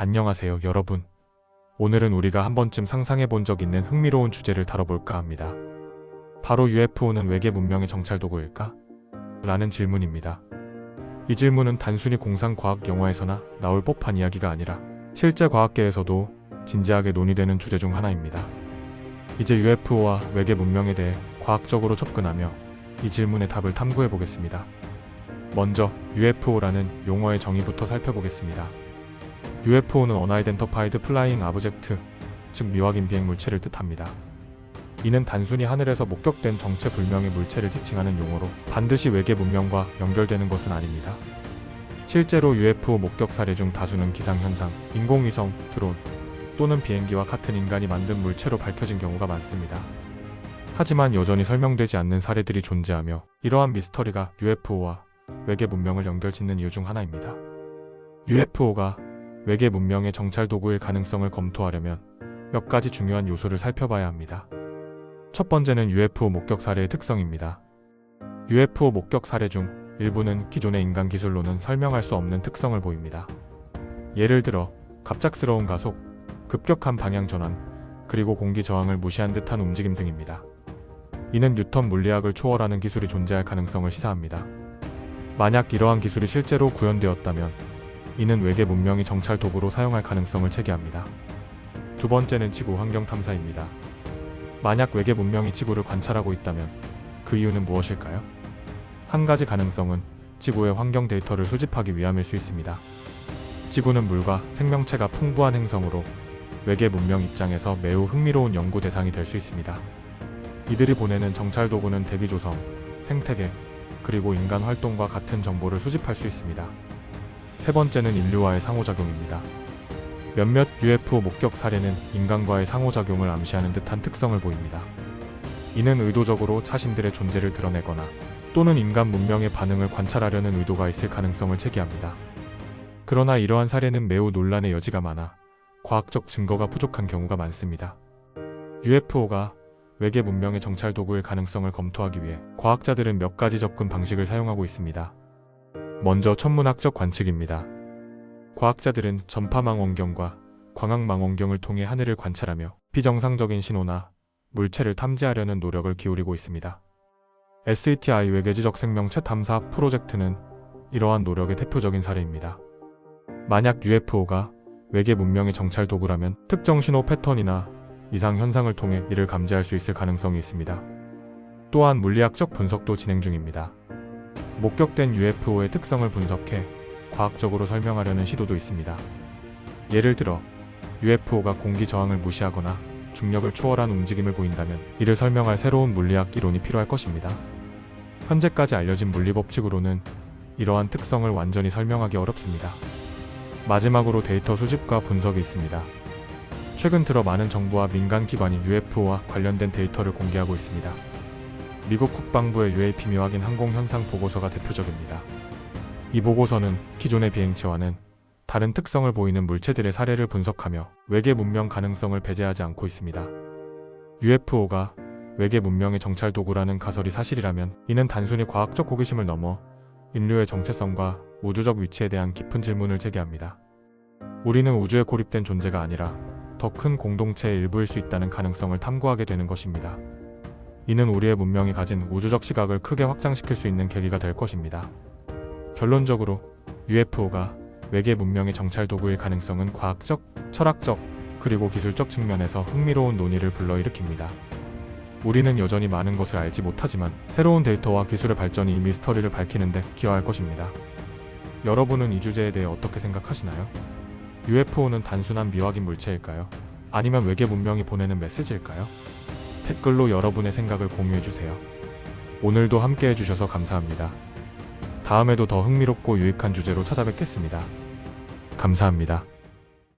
안녕하세요, 여러분. 오늘은 우리가 한 번쯤 상상해 본 적 있는 흥미로운 주제를 다뤄볼까 합니다. 바로 UFO는 외계 문명의 정찰 도구일까? 라는 질문입니다. 이 질문은 단순히 공상과학 영화에서나 나올 법한 이야기가 아니라 실제 과학계에서도 진지하게 논의되는 주제 중 하나입니다. 이제 UFO와 외계 문명에 대해 과학적으로 접근하며 이 질문의 답을 탐구해 보겠습니다. 먼저 UFO라는 용어의 정의부터 살펴보겠습니다. UFO는 Unidentified Flying Object, 즉 미확인 비행 물체를 뜻합니다. 이는 단순히 하늘에서 목격된 정체불명의 물체를 지칭하는 용어로 반드시 외계 문명과 연결되는 것은 아닙니다. 실제로 UFO 목격 사례 중 다수는 기상현상, 인공위성, 드론 또는 비행기와 같은 인간이 만든 물체로 밝혀진 경우가 많습니다. 하지만 여전히 설명되지 않는 사례들이 존재하며 이러한 미스터리가 UFO와 외계 문명을 연결짓는 이유 중 하나입니다. UFO가 외계 문명의 정찰 도구일 가능성을 검토하려면 몇 가지 중요한 요소를 살펴봐야 합니다. 첫 번째는 UFO 목격 사례의 특성입니다. UFO 목격 사례 중 일부는 기존의 인간 기술로는 설명할 수 없는 특성을 보입니다. 예를 들어 갑작스러운 가속, 급격한 방향 전환, 그리고 공기 저항을 무시한 듯한 움직임 등입니다. 이는 뉴턴 물리학을 초월하는 기술이 존재할 가능성을 시사합니다. 만약 이러한 기술이 실제로 구현되었다면 이는 외계 문명이 정찰 도구로 사용할 가능성을 제기합니다. 두 번째는 지구 환경 탐사입니다. 만약 외계 문명이 지구를 관찰하고 있다면 그 이유는 무엇일까요? 한 가지 가능성은 지구의 환경 데이터를 수집하기 위함일 수 있습니다. 지구는 물과 생명체가 풍부한 행성으로 외계 문명 입장에서 매우 흥미로운 연구 대상이 될 수 있습니다. 이들이 보내는 정찰 도구는 대기 조성, 생태계, 그리고 인간 활동과 같은 정보를 수집할 수 있습니다. 세 번째는 인류와의 상호작용입니다. 몇몇 UFO 목격 사례는 인간과의 상호작용을 암시하는 듯한 특성을 보입니다. 이는 의도적으로 자신들의 존재를 드러내거나 또는 인간 문명의 반응을 관찰하려는 의도가 있을 가능성을 제기합니다. 그러나 이러한 사례는 매우 논란의 여지가 많아 과학적 증거가 부족한 경우가 많습니다. UFO가 외계 문명의 정찰 도구일 가능성을 검토하기 위해 과학자들은 몇 가지 접근 방식을 사용하고 있습니다. 먼저 천문학적 관측입니다. 과학자들은 전파망원경과 광학망원경을 통해 하늘을 관찰하며 비정상적인 신호나 물체를 탐지하려는 노력을 기울이고 있습니다. SETI 외계지적 생명체 탐사 프로젝트는 이러한 노력의 대표적인 사례입니다. 만약 UFO가 외계 문명의 정찰 도구라면 특정 신호 패턴이나 이상 현상을 통해 이를 감지할 수 있을 가능성이 있습니다. 또한 물리학적 분석도 진행 중입니다. 목격된 UFO의 특성을 분석해 과학적으로 설명하려는 시도도 있습니다. 예를 들어 UFO가 공기 저항을 무시하거나 중력을 초월한 움직임을 보인다면 이를 설명할 새로운 물리학 이론이 필요할 것입니다. 현재까지 알려진 물리 법칙으로는 이러한 특성을 완전히 설명하기 어렵습니다. 마지막으로 데이터 수집과 분석이 있습니다. 최근 들어 많은 정부와 민간 기관이 UFO와 관련된 데이터를 공개하고 있습니다. 미국 국방부의 UAP 미확인 항공 현상 보고서가 대표적입니다. 이 보고서는 기존의 비행체와는 다른 특성을 보이는 물체들의 사례를 분석하며 외계 문명 가능성을 배제하지 않고 있습니다. UFO가 외계 문명의 정찰 도구라는 가설이 사실이라면 이는 단순히 과학적 호기심을 넘어 인류의 정체성과 우주적 위치에 대한 깊은 질문을 제기합니다. 우리는 우주에 고립된 존재가 아니라 더 큰 공동체의 일부일 수 있다는 가능성을 탐구하게 되는 것입니다. 이는 우리의 문명이 가진 우주적 시각을 크게 확장시킬 수 있는 계기가 될 것입니다. 결론적으로 UFO가 외계 문명의 정찰 도구일 가능성은 과학적, 철학적, 그리고 기술적 측면에서 흥미로운 논의를 불러일으킵니다. 우리는 여전히 많은 것을 알지 못하지만 새로운 데이터와 기술의 발전이 이 미스터리를 밝히는 데 기여할 것입니다. 여러분은 이 주제에 대해 어떻게 생각하시나요? UFO는 단순한 미확인 물체일까요? 아니면 외계 문명이 보내는 메시지일까요? 댓글로 여러분의 생각을 공유해주세요. 오늘도 함께 해주셔서 감사합니다. 다음에도 더 흥미롭고 유익한 주제로 찾아뵙겠습니다. 감사합니다.